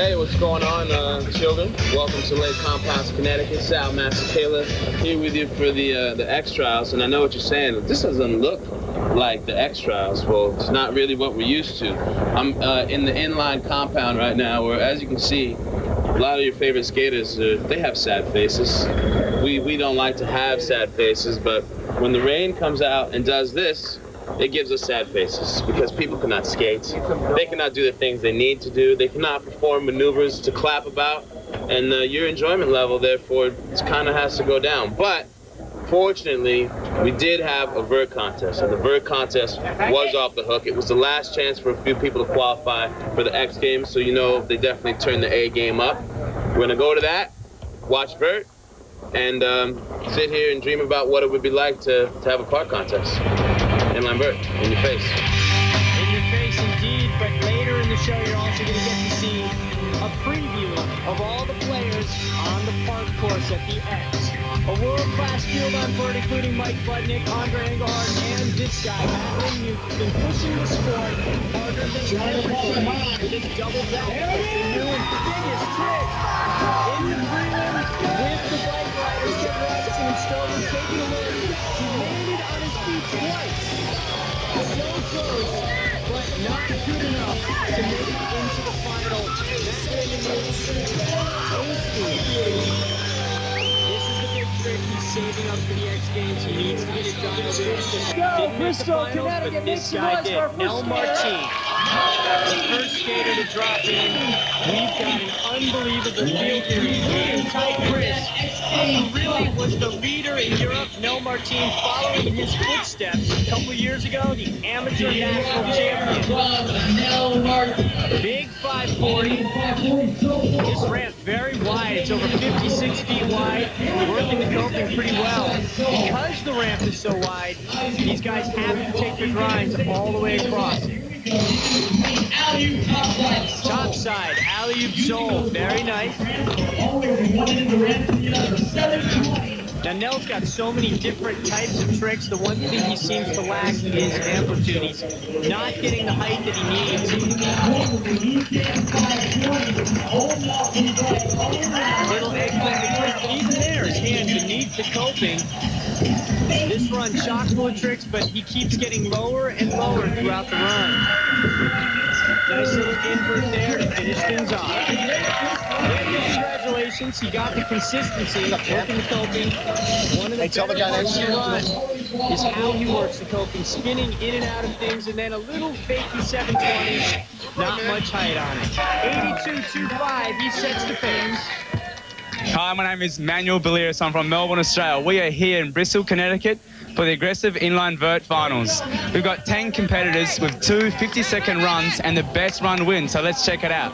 Hey, what's going on, children? Welcome to Lake Compounce, Connecticut. Sal Masakela here with you for the X Trials. And I know what you're saying. This doesn't look like the X Trials. Well, it's not really what we're used to. I'm in the Inline compound right now, where, as you can see, a lot of your favorite skaters, they have sad faces. We don't like to have sad faces, but when the rain comes out and does this, it gives us sad faces because people cannot skate. They cannot do the things they need to do. They cannot perform maneuvers to clap about. And your enjoyment level, therefore, kind of has to go down. But fortunately, we did have a Vert contest. And the Vert contest was off the hook. It was the last chance for a few people to qualify for the X Games. So you know they definitely turned the A game up. We're going to go to that, watch Vert, and sit here and dream about what it would be like to have a park contest. Inline Vert, in your face. In your face, indeed, but later in the show, you're also going to get to see a preview of all the players on the park course at the X. A world-class field on Vert, including Mike Budnick, Andre Engelhardt, and this guy, Matt Lin. You've been pushing the sport harder than ever for this double back. The new and biggest trick in the prelim with the bike riders, Kevin Robinson and Stover taking a look. He landed on his feet twice. So close, but not good enough to make it into the final. Matt Lin moves This is the big trick he's saving up for the X Games. He needs to get it done. Go, Bristol, Connecticut, make some noise for our first El Martin, the first skater to drop in. We've got an unbelievable field here, including Ty Chris, who really was the leader in Europe. Nel Martin following in his footsteps a couple years ago, the amateur national champion. Big 540. This ramp very wide. It's over 56 feet wide. Working the coping pretty well. Because the ramp is so wide, these guys have to take their grinds all the way across. Top side, alley-oop Zoll, very nice. Now Nell's got so many different types of tricks. The one thing he seems to lack is amplitude. He's not getting the height that he needs. Little eggplant trick, but even there, his hand beneath the coping. This run chock full of tricks, but he keeps getting lower and lower throughout the run. Nice little invert there to finish things off. Congratulations, he got the consistency, working the coping. One of the better parts of the run is how he works the coping, spinning in and out of things, and then a little fakey 720, not much height on it. 82.25, he sets the pace. Hi, my name is Manuel Beliris. I'm from Melbourne, Australia. We are here in Bristol, Connecticut for the aggressive inline vert finals. We've got 10 competitors with 2 50-second runs and the best run wins, so let's check it out.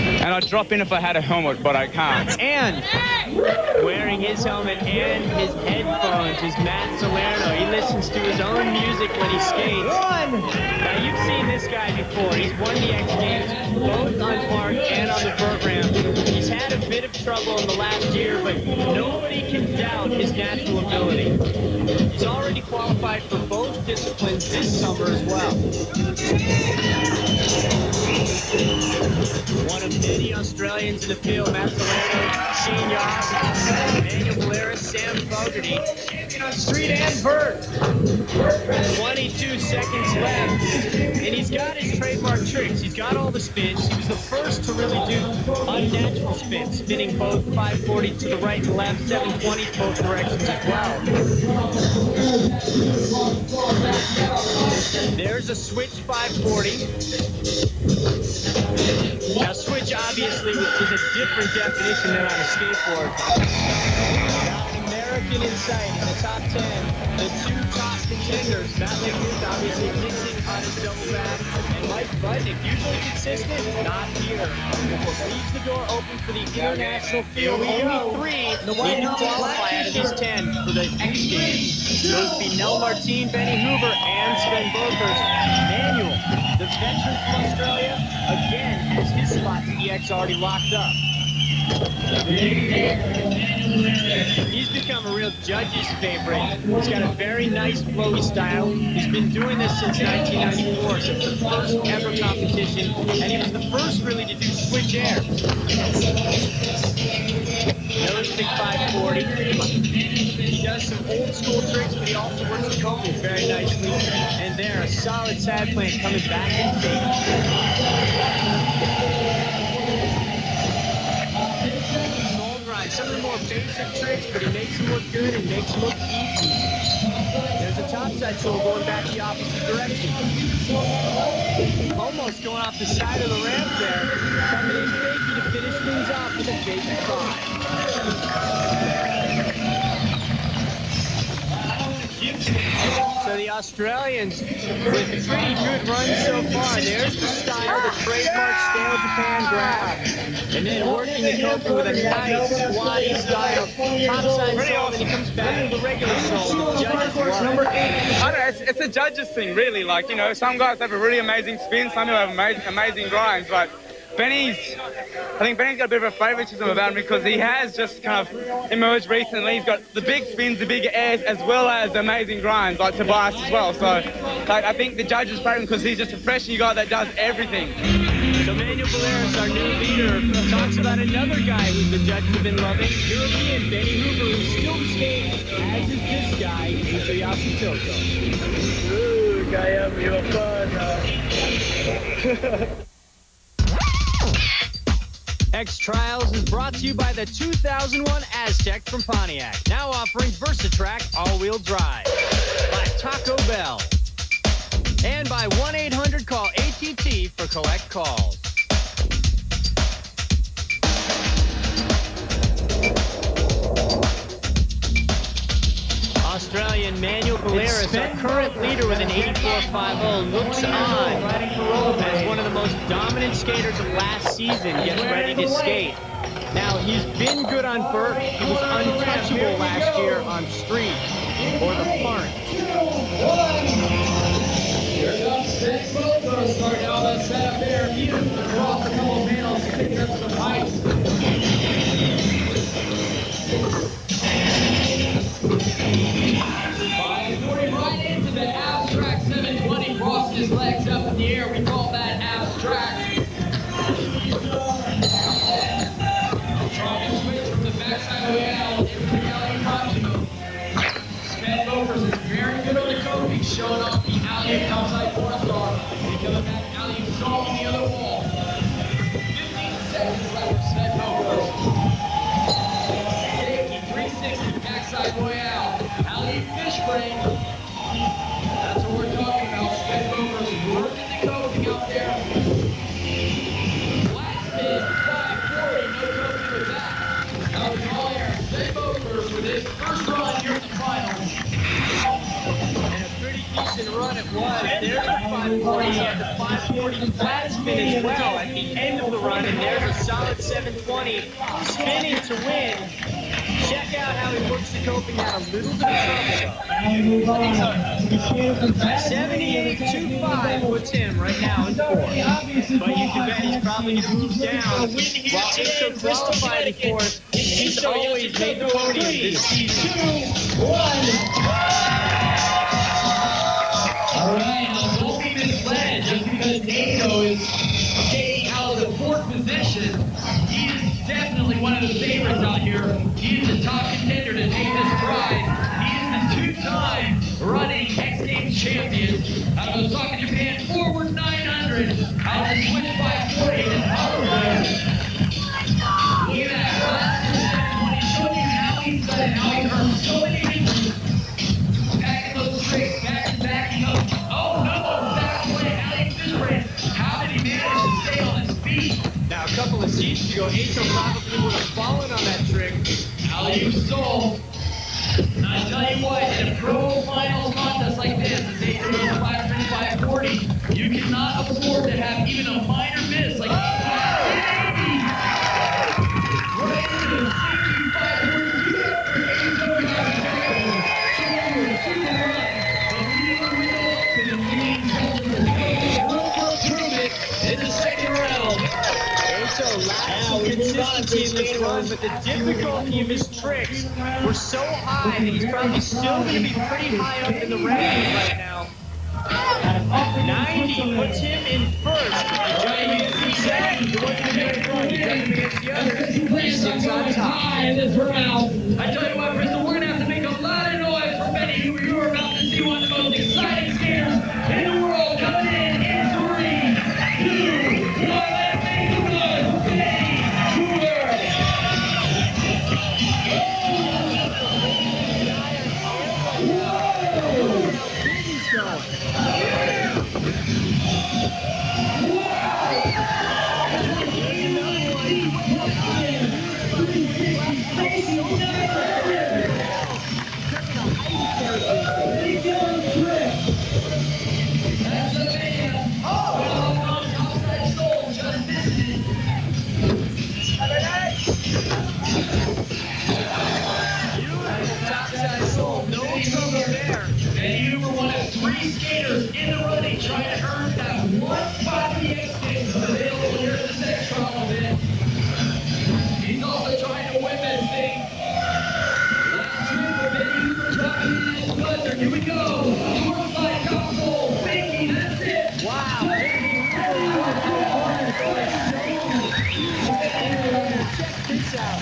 And I'd drop in if I had a helmet, but I can't. And wearing his helmet and his headphones is Matt Salerno. He listens to his own music when he skates. Now, you've seen this guy before. He's won the X Games, both on park and on the vert ramp. He's had a bit of trouble in the last year, but nobody can doubt his natural ability. He's already qualified for both disciplines this summer as well. One of many Australians in the field, Matt Salerno, Shane Yoss, Manuel Beliris, Sam Fogarty. Street and vert. 22 seconds left, and he's got his trademark tricks. He's got all the spins. He was the first to really do unnatural spins, spinning both 540 to the right and left, 720 both directions as well. There's a switch 540. Now, switch obviously is a different definition than on a skateboard. Got an American in sight in the top 10. The two top contenders, Matt Lindquist obviously missing on his double back, and Mike Budnick, usually consistent, not here. Leaves the door open for the international field. Only 3 need to qualify out of these 10 for the X Games. Those would be Nel Martin, Benny Hoover, and Sven Bokerst. Manuel, the veteran from Australia, again has his spot to the X already locked up. He's become a real judge's favorite. He's got a very nice flowy style. He's been doing this since 1994, so it's the first ever competition, and he was the first really to do switch air. Another stick 540. He does some old school tricks, but he also works the coping very nicely. And there, a solid side plant coming back in shape. Some of the more basic tricks, but he makes them look good and makes them look easy. There's a topside tool going back the opposite direction. Almost going off the side of the ramp there. Coming in fakey to finish things off with a fakey 5. So the Australians with pretty good runs so far. There's the style, the trademark stale Japan grab. And then working the coping with a nice squatty style topside sole, and he comes back to the regular sole. The judges love number 8. I don't know, it's a judge's thing, really. Like, you know, some guys have a really amazing spin, some people have amazing grinds, but I think Benny's got a bit of a favoritism about him because he has just kind of emerged recently. He's got the big spins, the big airs, as well as amazing grinds, like Tobias as well. So, like, I think the judges favor him because he's just a fresh new guy that does everything. So Manuel Balearis, our new leader, talks about another guy who the judges have been loving, European Benny Hoover, who still skates, as is this guy, Mizuyasu Toko. Ooh, guy, you have fun. X Trials is brought to you by the 2001 Aztec from Pontiac, now offering VersaTrack all-wheel drive, by Taco Bell, and by 1-800-CALL-ATT for collect calls. Australian Manuel Balearis, our current leader with an 84.50, looks on as one of the most dominant skaters of last season gets ready to skate. Now, he's been good on vert. He was untouchable last year on street or the park. Here comes six Wilbur starting out that setup there. He is across a couple of panels, picking up some height. 540 right into the abstract 720. Crossed his legs up in the air. We call that abstract. Trying to switch from the backside way out into the alley Proximo. Sped Lovers is very good on the coping, showing off the alley outside corner star. He coming back alley saw on the other wall. 15 seconds left for Sped Lovers. 360 backside royale. Alley fish brain. That's what we're talking about. Sped Lovers working the coping out there. Flat spin, 540, no coping with that. Out of all air, Sped Lovers with his first run here at the finals. And a pretty decent run it was. There's the 540 and the 540 flat spin as well at the end of the run. And there's a solid 720 spinning to win. Check out how he works the coping, had a little bit of trouble. 78.25 puts him right now in fourth. But you can bet he's probably going to move down. While Aso Crystal fighting fourth, he's always made the podium this season. 2, 1. All right, now don't be misled just because Aso is skating out of the fourth position. He is definitely one of the favorites out here. He is the top contender to take this prize. He is the two-time running X Games champion out of Osaka, Japan, forward 900, out of the switch 540 and power wheel. Look at that, last 20, showing you how he's done it, how he earns so many victories. Packing those tricks, backing up. Oh no, back away, alley fish brain. How did he manage to stay on his feet? Now, a couple of seasons ago, Aso probably would have fallen on that trick. Alley sold. And I tell you what, in a pro finals contest like this, as they do the 540, you cannot afford to have even a minor miss like So last consistent efficiency in this run, but the difficulty of his tricks were so high that he's probably still going to be pretty high up in the rankings right now. 90 puts him in first. He jumped against himself. He wasn't very good. He jumped against the others. He sits on top. In this round. I tell you what, Bristol, we're going to have to make a lot of noise for many who you are about to see one of the most exciting skaters in the world coming in 3, 2, 1. Let's make some noise for Eddie Hoover. Skaters in the running trying to earn that one spot in the X Games available here at the next trial event. He's also trying to win this thing. Last year for Eddie Hoover dropping in his buzzer. Here we go. Short side console. Binky, that's it. Wow. Check this out.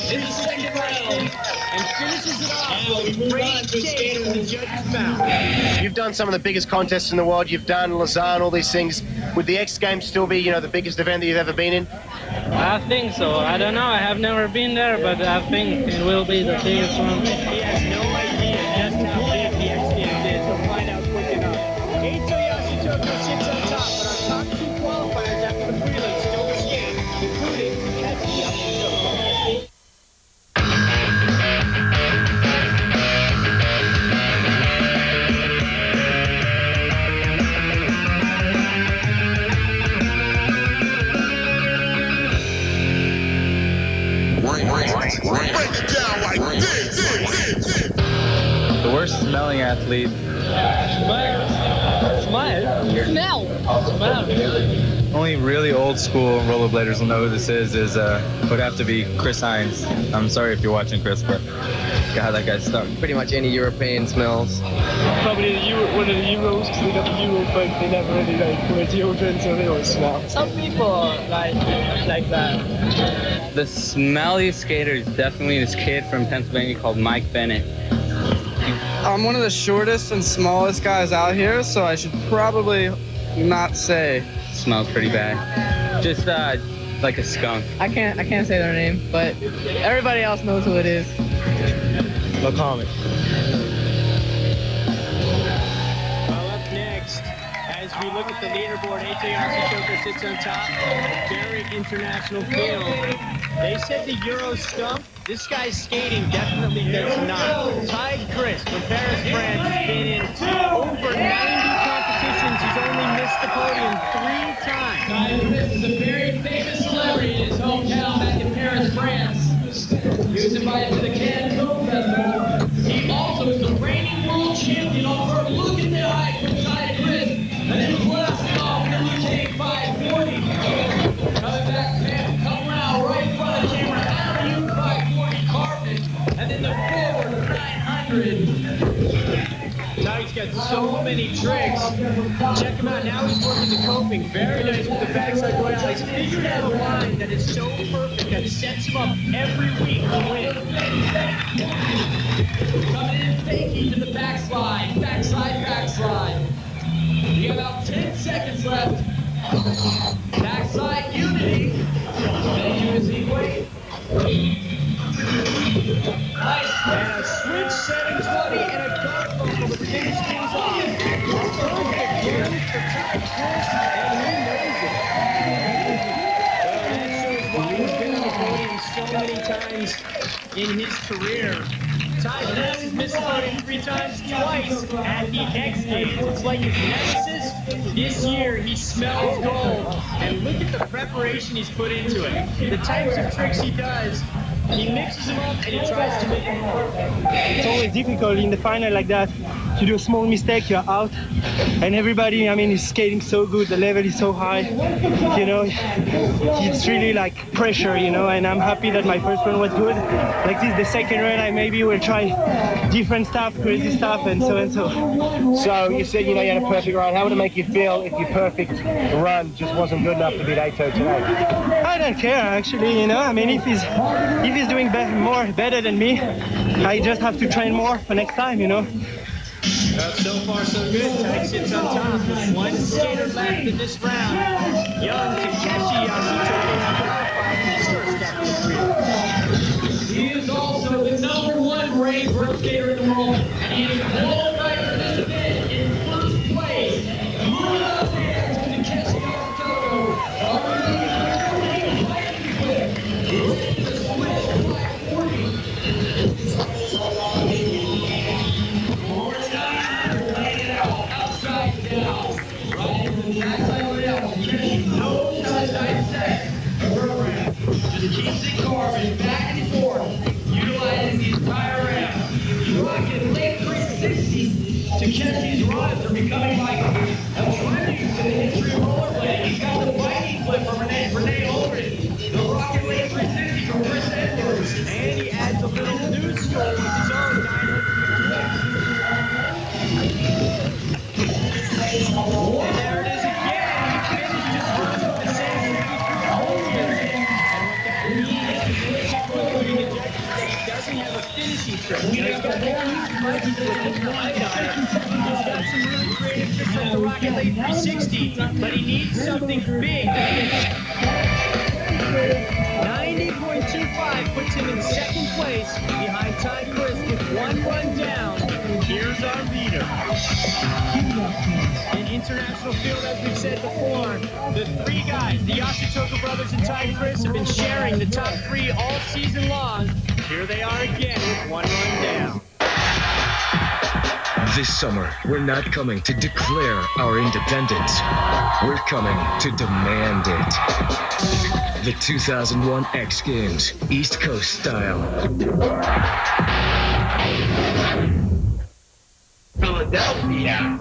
In the second round. And finishes it off with a great skate in the judge's mouth. You've done some of the biggest contests in the world. You've done Lausanne, all these things. Would the X Games still be, the biggest event that you've ever been in? I think so. I don't know. I have never been there, but I think it will be the biggest one. He has no idea just how big the X Games is. He'll find out quick enough. Eito Yashitoko sits on top, but our top 2 qualifiers after the prelims still skate, including Eito Yashitoko. The worst smelling athlete. Smell. Only really old school rollerbladers will know who this is would have to be Chris Hines. I'm sorry if you're watching, Chris, but God, that guy's stuck. Pretty much any European smells. Probably one of the Euros, because they got the Euro bike, they never really wear deodorant, so they always smell. Some people like that. The smelliest skater is definitely this kid from Pennsylvania called Mike Bennett. I'm one of the shortest and smallest guys out here, so I should probably not say. Smells pretty bad. Just like a skunk. I can't say their name, but everybody else knows who it is. No comment. Well, up next, as we look at the leaderboard, Eito Yashitoko sits on top. Very international field. They said the Euro stump. This guy's skating definitely does not. Ty Chris from Paris, France, has been in over 90 competitions. He's only missed the podium 3 times. Ty Chris is a very famous celebrity in his hometown back in Paris, France. He was invited to the Cannes Film Festival. He also is the reigning world champion on Vert. Look at the height from Ty Chris. And then blasting off in the Lucane 540. Coming back, man, come around right in front of the camera. Alley-oop 540 carpet. And then the forward 900. Ty's got so many tricks. Check him out. Now he's working the coping. Very nice with the backside going out. He's figured out a line that is so perfect that sets him up every week to win. Coming in faking to the backslide. Backslide. We have about 10 seconds left. Backside unity. Thank you, Ms. Equate. Nice. And a switch 720 and a guard buckle to finish things off. Perfect win for Ty Chris, and he knows it. Well, that shows why he's been on the podium so many times in his career. Ty Chris has missed the podium 3 times, twice at the X Games. It's like his nemesis. This year, he smells gold. And look at the preparation he's put into it. The types of tricks he does He mixes them up and he tries to make them perfect. It's always difficult in the final like that. If you do a small mistake, you're out. And everybody, I mean, is skating so good. The level is so high. You know, it's really like pressure, you know, and I'm happy that my first run was good. Like this, the second run, I maybe will try different stuff, crazy stuff, and so and so. So you said, you know, you had a perfect run. How would it make you feel if your perfect run just wasn't good enough to beat Ato today? I don't care, actually, you know. I mean, if he's doing better than me, I just have to train more for next time, you know. So far, so good. Tyke sits on top with one skater left in this round. Young Takeshi Yasutomo. He is also the #1 ranked vert skater in the world, and he is qualified for this event in first place. Moving up there to Takeshi Yasutomo. Just keeps it carving back and forth, utilizing the entire ramp. Rocking late 360s. Takeshi's runs are becoming like a tribute to the history of rollerblading. He's got the Viking flip from Renee Ulrich, the rocking late 360 from Chris Edwards, and he adds a little new score with his own 950. And there it is again. He finished his run with the same 33 doesn't have a finishing trick. He's got the Viking flip with the light on it. He's got some really creative tricks like the rocket late 360, but he needs something big to finish. 90.25 puts him in second place behind Ty Chris with one run down. Here's our leader. In international field, as we've said before, the three guys, the Yasutoka brothers and Ty Chris, have been sharing the top three all season long. Here they are again with one run down. This summer, we're not coming to declare our independence. We're coming to demand it. The 2001 X Games, East Coast style. Philadelphia.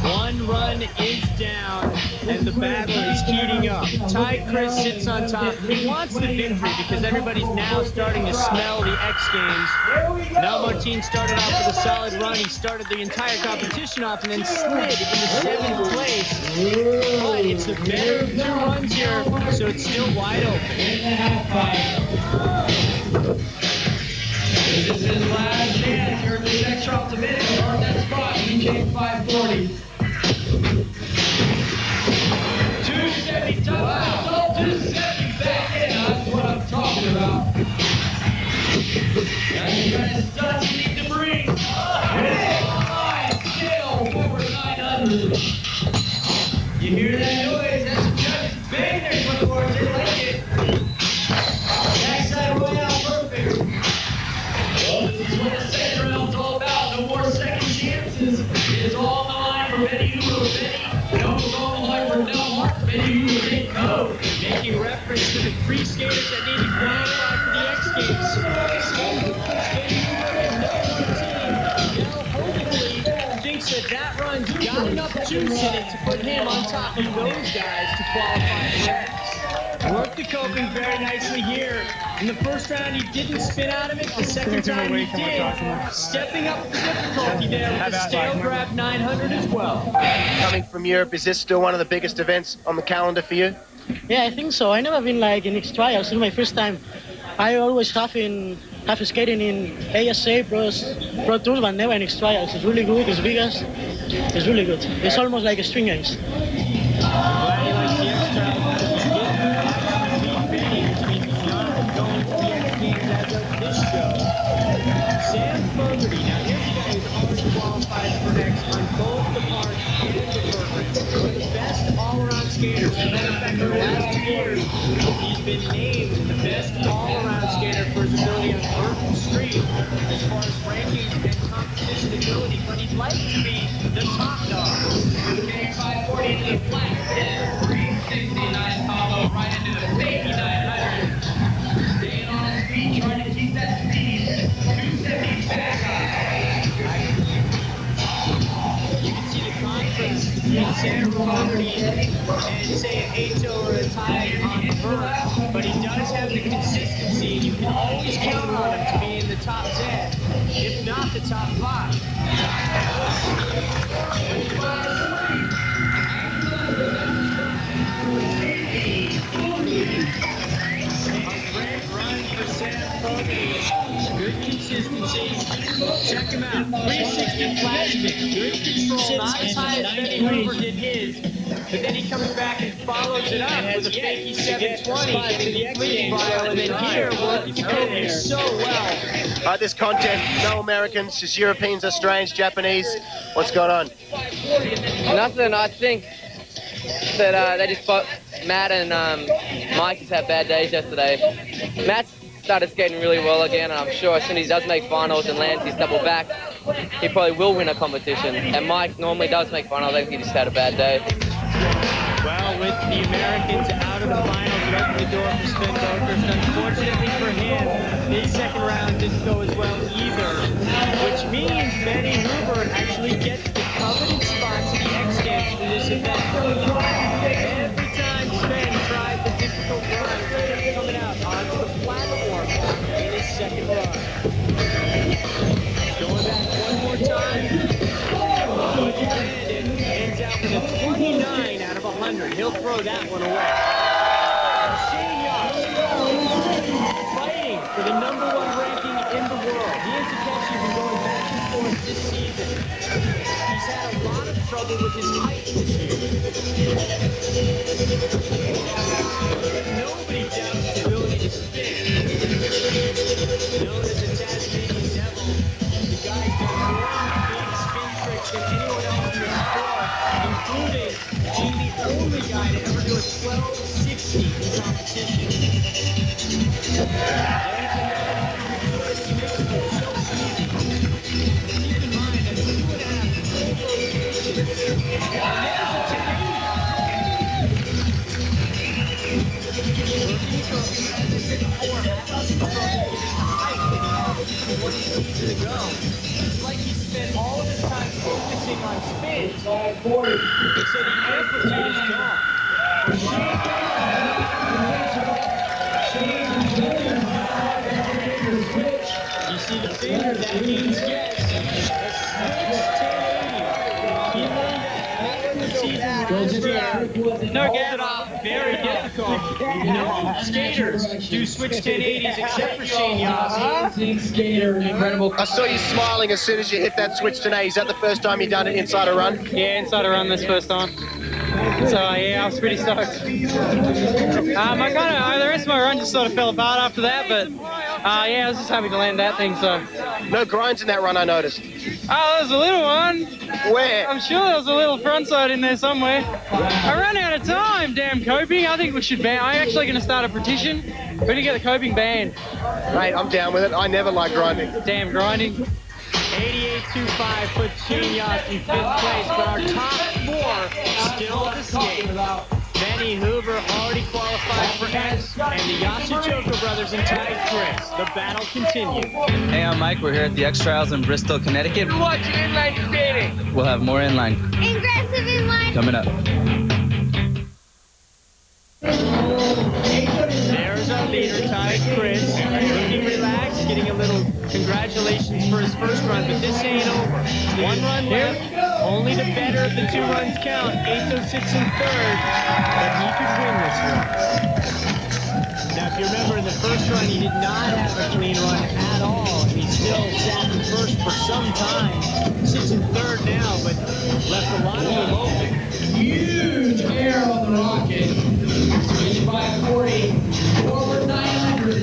One run is down, and the battle is heating up. Ty Chris sits on top. He wants the victory because everybody's now starting to smell the X Games. Now Martin started off with a solid run. He started the entire competition off and then slid into seventh place. But it's the better of two runs here, so it's still wide open. This is his last chance here in the next drop to minute. Earn that spot. He came 540. 270 top. Wow. 270 back in. That's what I'm talking about. That's the kind of stuff you need to bring. Still over 900. You hear that noise? That's some judges banging their footboards. They like it. Backside royale, perfect. Well, this is what the second round's all about. No more second chances. It is all on the line for Benny Hoover. Benny, no, it's all on the line for Nell Mark. Benny Hoover didn't go. Making reference to the three skaters that need to qualify for the X Games. Benny Hoover and Nell hopefully thinks that run's got enough juice in it to put him on top of those guys to qualify for X. Worked the coping very nicely here. In the first round, he didn't spin out of it. The second time, he did. Stepping up the difficulty there with the stale grab 900 as well. Coming from Europe, is this still one of the biggest events on the calendar for you? Yeah, I think so. I never been like in X trials. This is my first time. I always have skating in ASA Pro Tour, but never in X trials. It's really good. It's Vegas. It's really good. It's almost like a string race. Glad he likes the X trials. Sam Fogarty, now here's a guy who's already qualified for X on both the park and the program. One of the best skaters. As a matter of fact, in the last 2 years, he's been named the best all-around skater for his ability on vert and street as far as rankings and competition ability, but he'd like to be the top dog. 540 into the flat, 369 combo right into the baby 900. Staying on his feet, trying to keep that speed. 270 back on. You can see the contrast between Sandro Fogarty and say an Ato or a Ty on the vert, but he does have the consistency, and you can always count on him to be in the top 10, if not the top 5. Run for Sam Fogarty. Good consistency. Check him out. 360 flat spin. Good control. Not as high as Benny Hoover did his. But then he comes back and follows it up with a fakey 720, getting the completely viral. And then here, he's coping so well. This contest, no Americans, just Europeans, Australians, Japanese. What's going on? Nothing. I think that they just Matt and Mike just had bad days yesterday. Matt started skating really well again, and I'm sure as soon as he does make finals and lands his double back, he probably will win a competition. And Mike normally does make finals. I think he just had a bad day. Well, with the Americans out of the finals, it opened the door for Sven Bokerst. Unfortunately for him, his second round didn't go as well either, which means Benny Hoover actually gets the coveted spot to the X Games for this event. Every time Sven tried the difficult run, he kept coming out onto the platform in his second run. Going back one more time. Ends out with a 29 out of 100. He'll throw that one away. Shane Yost, fighting for the #1 ranking in the world. He and Takeshi have been going back and forth this season. He's had a lot of trouble with his height this year. Nobody doubts his ability to spin. Known as a Tasmanian devil, the guy's done more big spin tricks than anyone else in the sport, including being the only guy to ever do a 1260 in competition. Keep in mind that 2.5 rotations, and there's a 1080. Working from, as I said before, having trouble with his height and what he needs to go. It's like he spent all of his time focusing on spins. So the amplitude is gone. You see the finger, that means yes. A switch 1080. He learned that in the season last year. No, get it off. Very difficult. No skaters do switch 1080s except for Shane Yost. Incredible. I saw you smiling as soon as you hit that switch today. Is that the first time you've done it inside a run? Yeah, inside a run this first time. So yeah, I was pretty stoked. The rest of my run just sort of fell apart after that, but yeah, I was just happy to land that thing. So no grinds in that run, I noticed. Oh, there was a little one. Where? I'm sure there was a little frontside in there somewhere. I ran out of time. Damn coping. I think we should ban. I'm actually going to start a petition. We're going to get the coping banned. Mate, I'm down with it. I never like grinding. Damn grinding. 88.25 puts Shane Yost in 5th place, but our top 4 still to skate. Benny Hoover already qualified for X, and the Yashijoko brothers and Ty Chris. The battle continues. Hey, I'm Mike. We're here at the X Trials in Bristol, Connecticut. We're watching inline skating. We'll have more inline Aggressive inline. coming up. There's our leader, Ty Chris, looking relaxed, getting a little congratulations for his first run, but this ain't over. One run left, only the better of the 2 runs count. Ato sits in 3rd, but he could win this one. Now, if you remember, in the first run, he did not have a clean run at all, and he still sat in 1st for some time. Sits in 3rd now, but left a lot of room open. Huge air on the rocket. 2540, forward 900.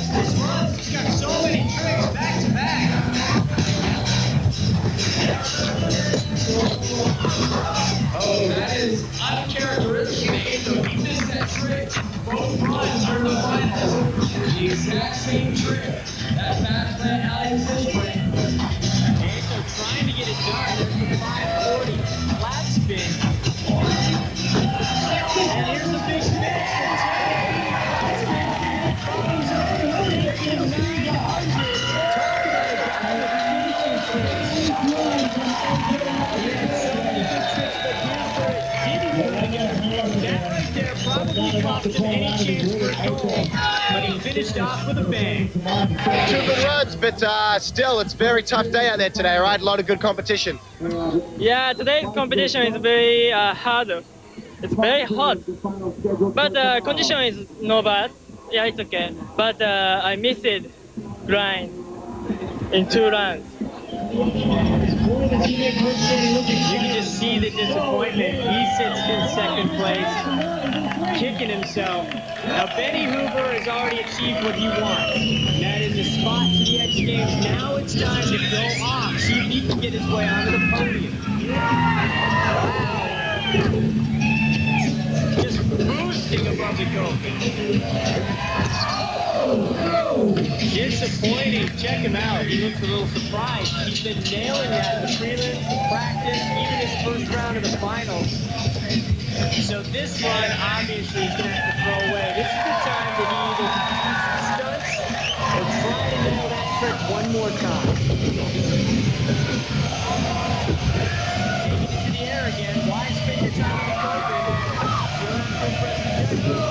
This run's got so many tricks back to back. That right there probably cost him any chance for a goal, but he finished off with a bang. 2 good runs, but still, it's a very tough day out there today, right? A lot of good competition. Yeah, today's competition is very hard. It's very hot, but condition is no bad. Yeah, it's okay. But I missed it grind in 2 runs. You can just see the disappointment. He sits in second place, kicking himself. Now, Benny Hoover has already achieved what he wants. And that is a spot to the X Games. Now it's time to go off, see if he can get his way onto the podium. Just boosting above the goal. Disappointing. Check him out. He looks a little surprised. He's been nailing that in the prelims, practice, even his first round of the finals. So this one, obviously, he's going to have to throw away. This is the time that he either stunts or try to nail that trick one more time. Taking it to the air again. Why spend your time in the carpet? You'll have to impress the judges.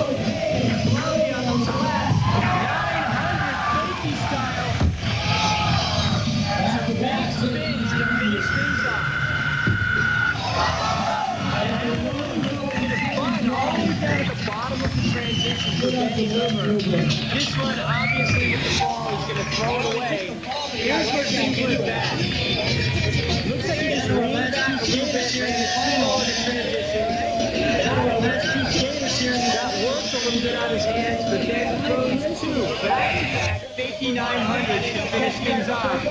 This one, obviously, with the ball, he's going to throw it away. Here's where he can get it back. Looks like he just leaned back a little bit here in the transition. Now, the last 2 skaters here got worked a little bit out of his hands, but then throws 2 back-to-back 5900s to finish things off. So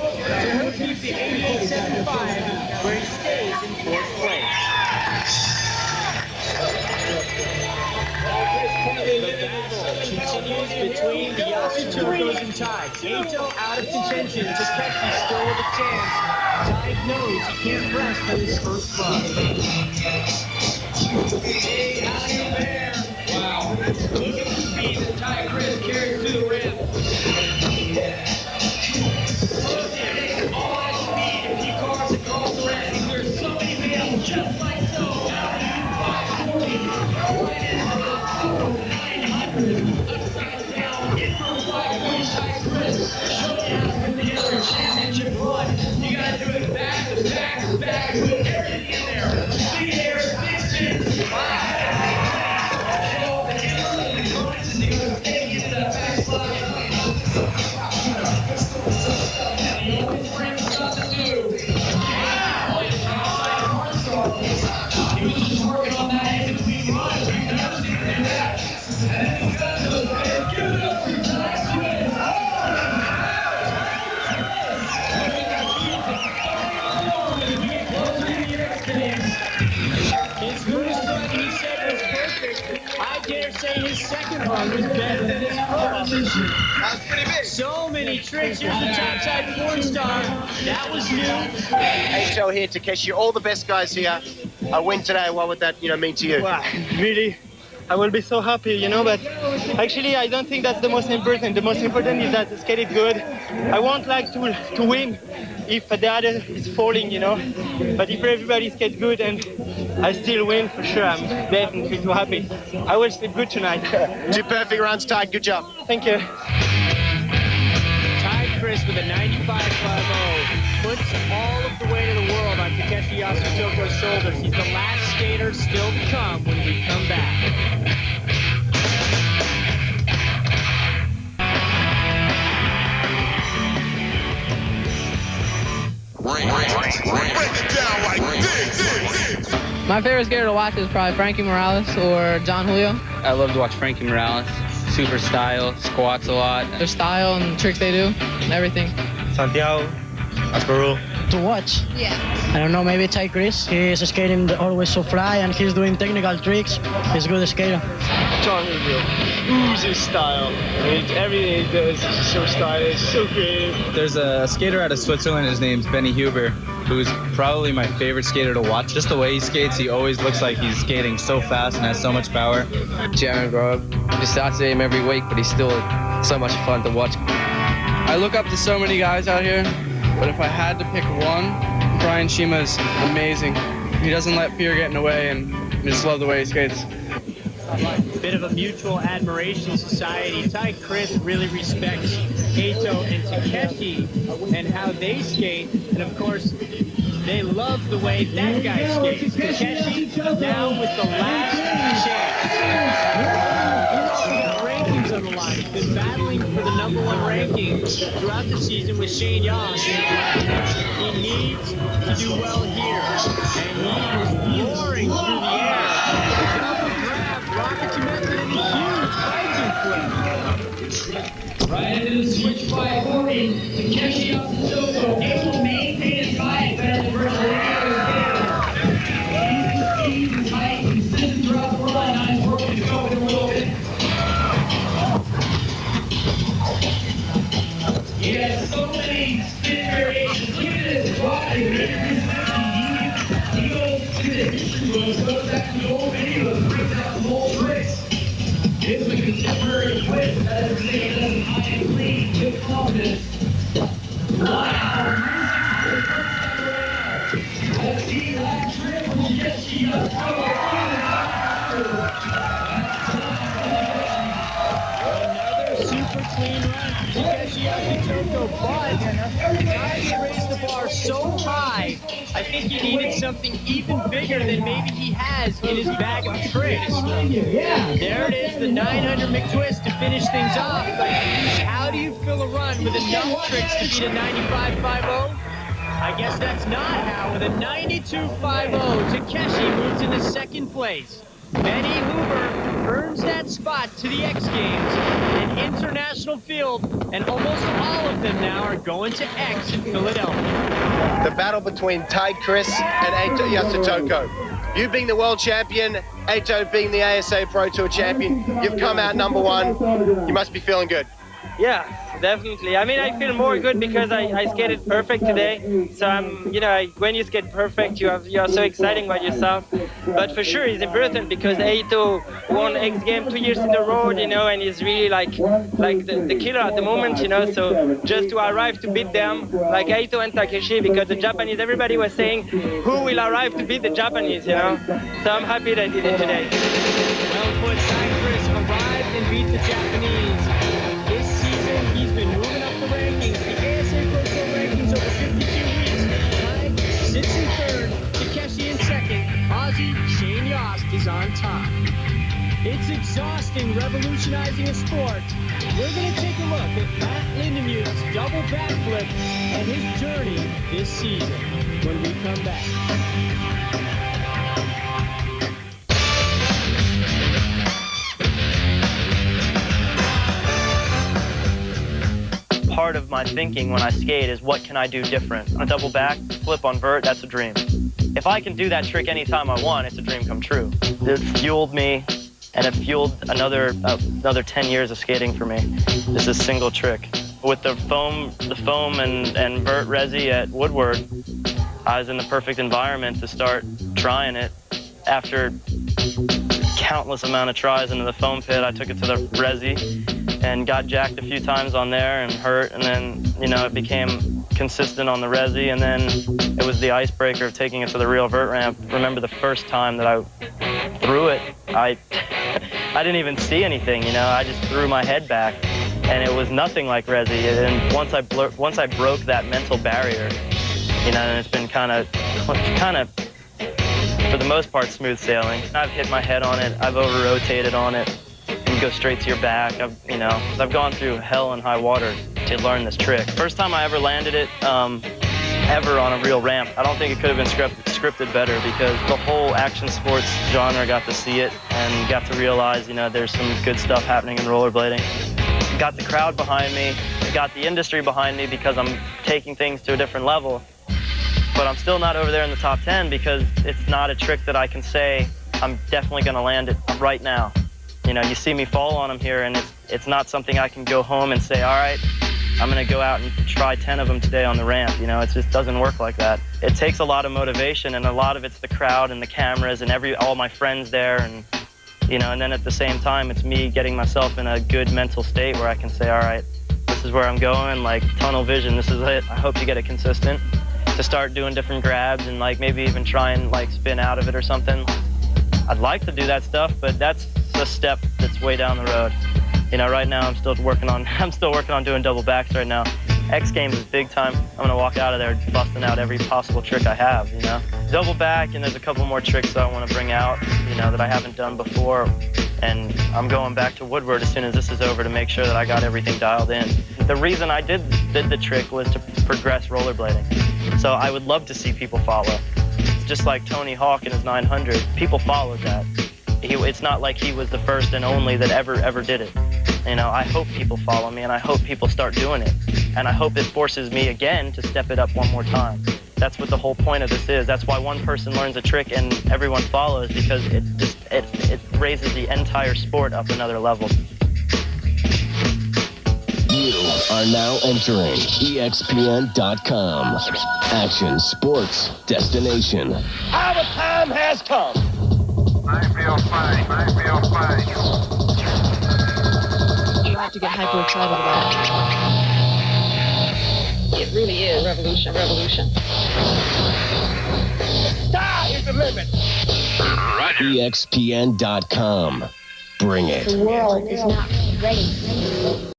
he'll keep the 88.75, where he stays in 4th place. Continues between the Yasutokos and Tides. Ato out of contention. Takeshi still with a chance. Tide knows he can't rest on his first run. Hey, how you there? Wow. Look at the speed that Ty Chris carries to the rim. All that speed as he carves across the rim. He clears so many males just like so. Championship run. You gotta do it back to back to back. Put everything in there. Big air, big spins. Get that back slide. The only friend stuff to do. He was just working on that in between runs. We've never seen him do that. And he's got those big. Give it up for your time. His first run, he said, was perfect. I dare say his second run was better than his first. That's pretty big. So many tricks. Here's the topside porn star. That was new. Ato here, Takeshi, all the best guys here. A win today, what would that mean to you? Wow, really, I will be so happy, but actually I don't think that's the most important. The most important is that I skated good. I want like to win if the other is falling, but if everybody skates good and I still win, for sure, I'm definitely too happy. I will sleep good tonight. 2 perfect runs, Tide, good job. Thank you. Tide Chris with a 95.50 puts all of the weight of the world on Takeshi Yasutoko's shoulders. He's the last skater still to come when we come back. My favorite skater to watch is probably Frankie Morales or John Julio. I love to watch Frankie Morales. Super style, squats a lot. Their style and the tricks they do, and everything. Santiago, Asperu. To watch? Yeah. I don't know, maybe Ty Chris. He's skating always so fly and he's doing technical tricks. He's a good skater. John Julio. Oozes style. Everything he does is so stylish, so creative. There's a skater out of Switzerland, his name's Benny Huber, who's probably my favorite skater to watch. Just the way he skates, he always looks like he's skating so fast and has so much power. Jaron Grove. Just I see him every week, but he's still so much fun to watch. I look up to so many guys out here. But if I had to pick one, Brian Shima's amazing. He doesn't let fear get in the way, and I just love the way he skates. Bit of a mutual admiration society. Ty Chris really respects Eito and Takeshi and how they skate, and of course, they love the way that guy skates. Takeshi now with the last chance. We got rankings on the line. He's been battling for the #1 ranking throughout the season with Shane Yoss. He needs to do well here, and he is roaring through the air. Double grab, rocket method, and a huge Viking flip. Right into the switch 540. Takeshi up to Soko. Able to maintain his height better than virtually any other skater. He's his height consistent throughout the run. Now he's working to go with him a little bit. He has so many spin variations. Look at this. Rocket, he goes to the history books, goes back to the old videos, brings out some old tricks. Gives him a contemporary twist. That is to say, he doesn't hide and clean with confidence. Wow! Let's see that trick from Takeshi. Another super clean run from Takeshi Akitoko, but guys raised the bar so high, I think he needed something even bigger than maybe he has in his bag of tricks. There it is, the 900 McTwist to finish things off, but how do you fill a run with enough tricks to beat a 95.50? I guess that's not how. With a 92.50, Takeshi moves into second place. Benny Hoover earns that spot to the X Games, an international field, and almost all of them now are going to X in Philadelphia. The battle between Ty Chris and Eito Yasutoko. You being the world champion, Eito being the ASA Pro Tour champion, you've come out #1. You must be feeling good. Yeah, definitely. I mean, I feel more good because I skated perfect today. So when you skate perfect, you are so exciting about yourself. But for sure, it's important because Eito won X Games 2 years in a row, and he's really like the killer at the moment, So just to arrive to beat them, like Eito and Takeshi, because the Japanese, everybody was saying, who will arrive to beat the Japanese, So I'm happy that I did it today. Well put, Ty Chris arrived and beat the Japanese. This season, he's been moving up the rankings, the ASA Pro Tour rankings over 52 weeks. Ty sits in third, Takeshi in second, Aussie Shane Yost is on top. It's exhausting revolutionizing a sport. We're going to take a look at Matt Lindemuth's double backflip and his journey this season when we come back. Part of my thinking when I skate is what can I do different? A double back flip on vert, that's a dream. If I can do that trick anytime I want, it's a dream come true. It fueled me, and it fueled another 10 years of skating for me. Just a single trick. With the foam and vert resi at Woodward, I was in the perfect environment to start trying it. After countless amount of tries into the foam pit, I took it to the resi and got jacked a few times on there and hurt, and then it became consistent on the resi, and then it was the icebreaker of taking it to the real vert ramp. Remember the first time that I threw it, I didn't even see anything, I just threw my head back, and it was nothing like resi. And once I broke that mental barrier, and it's been kind of for the most part smooth sailing. I've hit my head on it, I've over-rotated on it, and go straight to your back. I've gone through hell and high water to learn this trick. First time I ever landed it, ever on a real ramp. I don't think it could have been scripted better, because the whole action sports genre got to see it and got to realize, there's some good stuff happening in rollerblading. Got the crowd behind me, got the industry behind me because I'm taking things to a different level. But I'm still not over there in the top 10 because it's not a trick that I can say I'm definitely going to land it right now. You see me fall on them here, and it's not something I can go home and say, all right, I'm going to go out and try 10 of them today on the ramp. It just doesn't work like that. It takes a lot of motivation, and a lot of it's the crowd and the cameras and all my friends there, and and then at the same time, it's me getting myself in a good mental state where I can say, all right, this is where I'm going, like tunnel vision, this is it. I hope to get it consistent, to start doing different grabs and like maybe even try and like spin out of it or something. I'd like to do that stuff, but that's a step that's way down the road. You know, right now I'm still working on doing double backs right now. X Games is big time. I'm gonna walk out of there busting out every possible trick I have, you know. Double back, and there's a couple more tricks that I want to bring out, you know, that I haven't done before. And I'm going back to Woodward as soon as this is over to make sure that I got everything dialed in. The reason I did the trick was to progress rollerblading. So I would love to see people follow. Just like Tony Hawk and his 900, people followed that. It's not like he was the first and only that ever did it. You know, I hope people follow me, and I hope people start doing it. And I hope it forces me again to step it up one more time. That's what the whole point of this is. That's why one person learns a trick and everyone follows, because it raises the entire sport up another level. You are now entering ESPN.com. Action Sports Destination. Our time has come. I feel fine. You have to get hyper excited about it. It really is revolution. Sky is the limit. ESPN.com. Bring it. The world is not ready.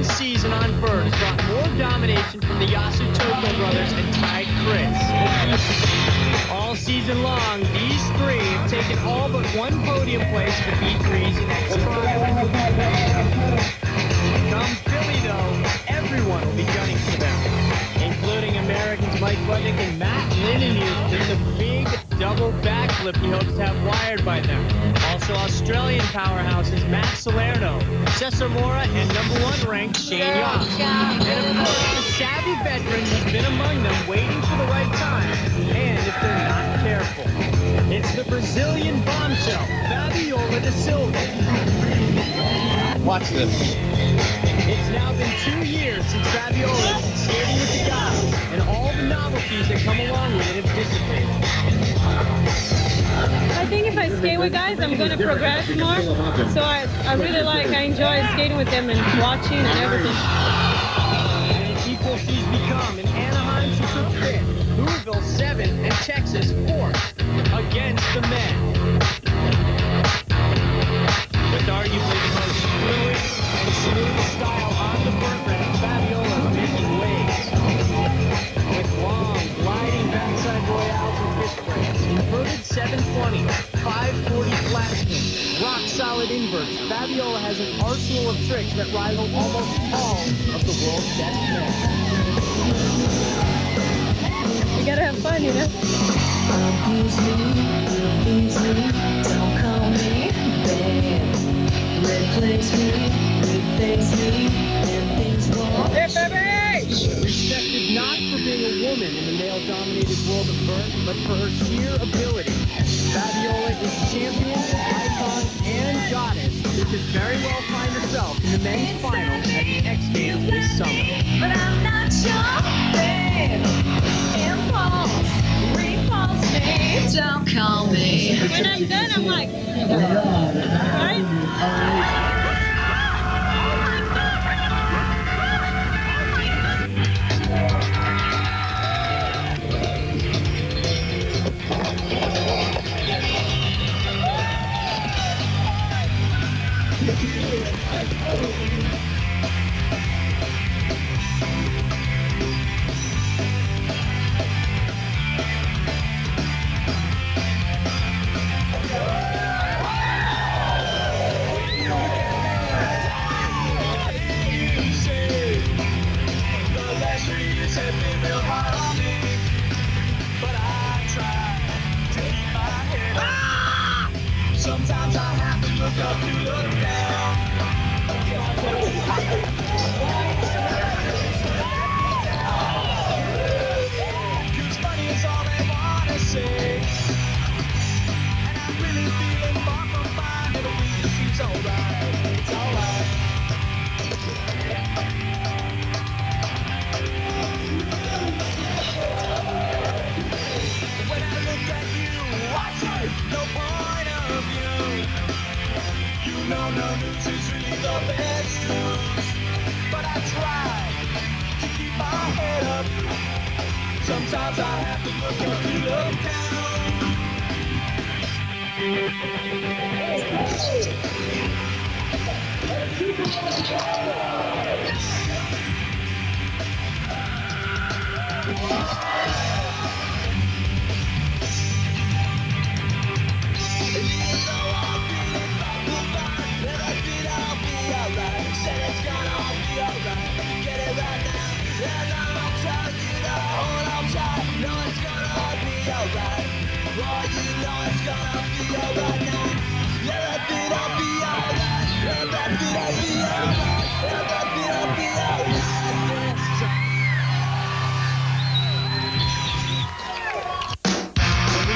Season on Vert has brought more domination from the ASA brothers and tied Chris. All season long, these three have taken all but one podium place for B3's next trial. Come Philly, though, everyone will be gunning for them, including Americans Mike Budnick and Matt Lindenmuth in the big double backflip he hopes to have wired by them. Also Australian powerhouses Matt Salerno, Cesar Mora, and #1 ranked Shane Young. And of course, the savvy veteran has been among them, waiting for the right time, and if they're not careful. It's the Brazilian bombshell, Fabiola da Silva. Watch this. It's now been 2 years since Fabiola has been skating with the guys, and all the novelties that come along with it have dissipated. I think if I skate with guys, I'm going to progress more. So I enjoy skating with them and watching and everything. And it's equal she's become. In Anaheim, she took 5th, Louisville 7th, and Texas 4th against the men. With arguably the most fluid and smooth style on the vert ramp, Fabiola is making waves. With long, gliding backside royales and fist breaks, inverted 720, 540 flat spin, rock-solid inverts, Fabiola has an arsenal of tricks that rival almost all of the world's best men. You gotta have fun, you know? Abuse me, don't call me bad. Replace me, replace me, and things won't change. Respected not for being a woman in the male-dominated world of vert, but for her sheer ability. Fabiola is champion, icon, and goddess who could very well find herself in the men's final at the X Games this summer. But I'm not your babe. Impulse, repulse me, don't call me. When I'm done, I'm like, right? Sometimes I have to look at the uptown.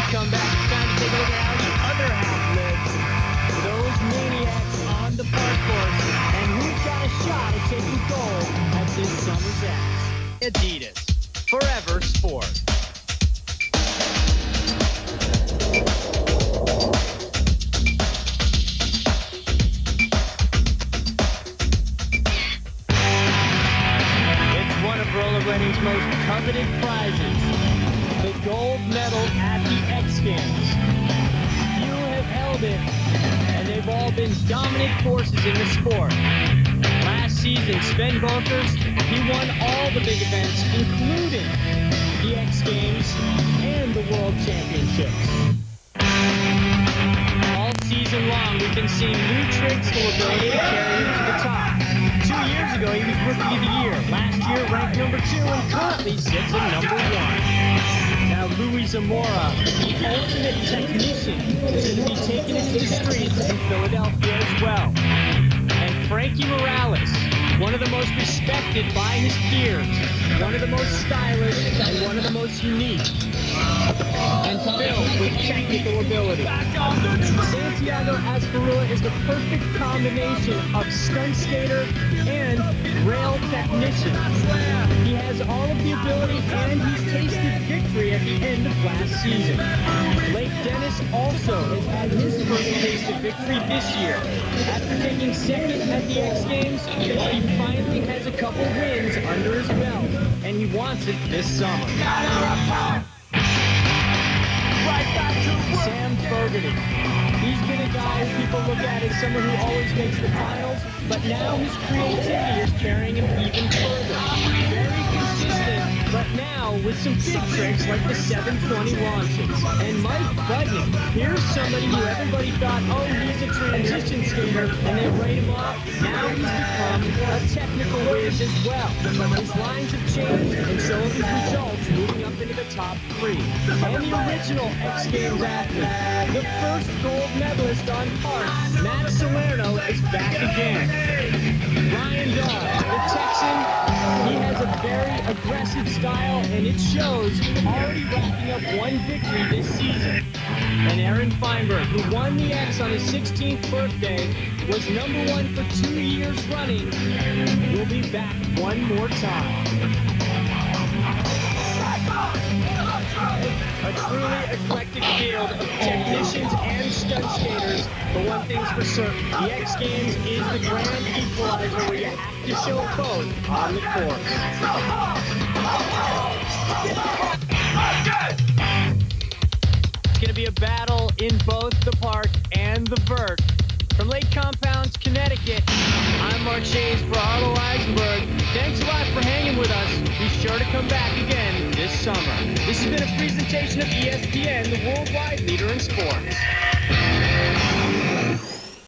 Come back, it's time to take a look at how the other half lives. Those maniacs on the park course, and who's got a shot at taking gold at this summer's X? Adidas, forever sport. It's one of rollerblading's most coveted prizes. The gold medal at the X Games. Few have held it, and they've all been dominant forces in the sport. Last season, Sven Bonkers, he won all the big events, including the X Games and the World Championships. All season long, we've been seeing new tricks and ability to carry him to the top. 2 years ago, he was Rookie of the Year. Last year, ranked number 2, and currently sits at number 1. Now, Louis Zamora, the ultimate technician, is going to be taking it to the streets in Philadelphia as well. And Frankie Morales, one of the most respected by his peers, one of the most stylish, and one of the most unique, and filled with technical ability. Santiago Asperua is the perfect combination of stunt skater and rail technician. He has all of the ability, and he's tasted victory at the end of last season. Blake Dennis also has had his first taste of victory this year. After taking second at the X Games, he finally has a couple wins under his belt, and he wants it this summer. Sam Fogarty. He's been a guy who people look at as someone who always makes the finals, but now his creativity is carrying him even further. Very consistent, but now with some big tricks like the 720 launches. And Mike Budnick, here's somebody who everybody thought, oh, he's a transition skater, and they write him off. Now he's become a technical whiz as well. His lines have changed, and so have his results, moving up into the top 3. And the original X Games athlete, the first gold medalist on park, Matt Salerno, is back again. Ryan Dawes, the Texan, he has a very aggressive style, and it shows, already racking up 1 victory this season. And Aaron Feinberg, who won the X on his 16th birthday, was number 1 for 2 years running, will be back one more time. A truly eclectic field of technicians and stunt skaters, but one thing's for certain, the X Games is the grand equalizer where you have to show both on the course. It's going to be a battle in both the park and the vert. From Lake Compounds, Connecticut, I'm Mark Shays for Arlo Eisenberg. Thanks a lot for hanging with us. Be sure to come back again this summer. This has been a presentation of ESPN, the worldwide leader in sports.